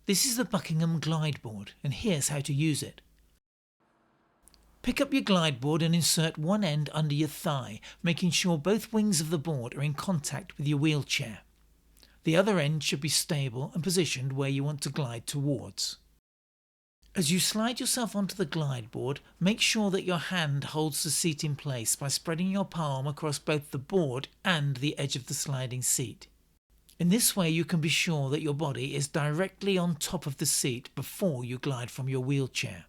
This is the Buckingham Gildeboard, and here's how to use it. Pick up your Glideboard and insert one end under your thigh, making sure both wings of the board are in contact with your wheelchair. The other end should be stable and positioned where you want to glide towards. As you slide yourself onto the Glideboard, make sure that your hand holds the seat in place by spreading your palm across both the board and the edge of the sliding seat. In this way you can be sure that your body is directly on top of the seat before you glide from your wheelchair.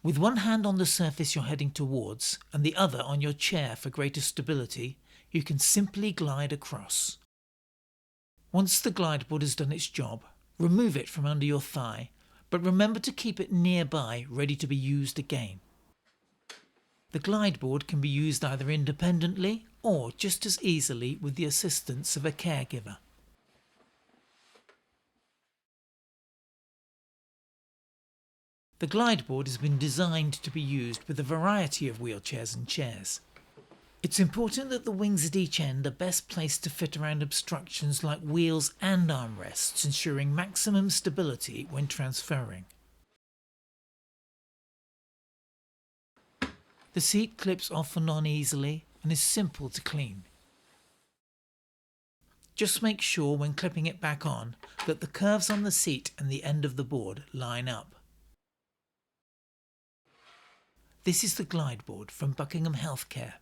With one hand on the surface you're heading towards and the other on your chair for greater stability, you can simply glide across. Once the Glideboard has done its job, remove it from under your thigh, but remember to keep it nearby, ready to be used again. The Glideboard can be used either independently or just as easily with the assistance of a caregiver. The Glideboard has been designed to be used with a variety of wheelchairs and chairs. It's important that the wings at each end are best placed to fit around obstructions like wheels and armrests, ensuring maximum stability when transferring. The seat clips off and on easily and is simple to clean. Just make sure when clipping it back on that the curves on the seat and the end of the board line up. This is the Glideboard from Buckingham Healthcare,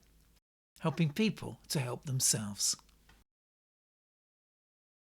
helping people to help themselves.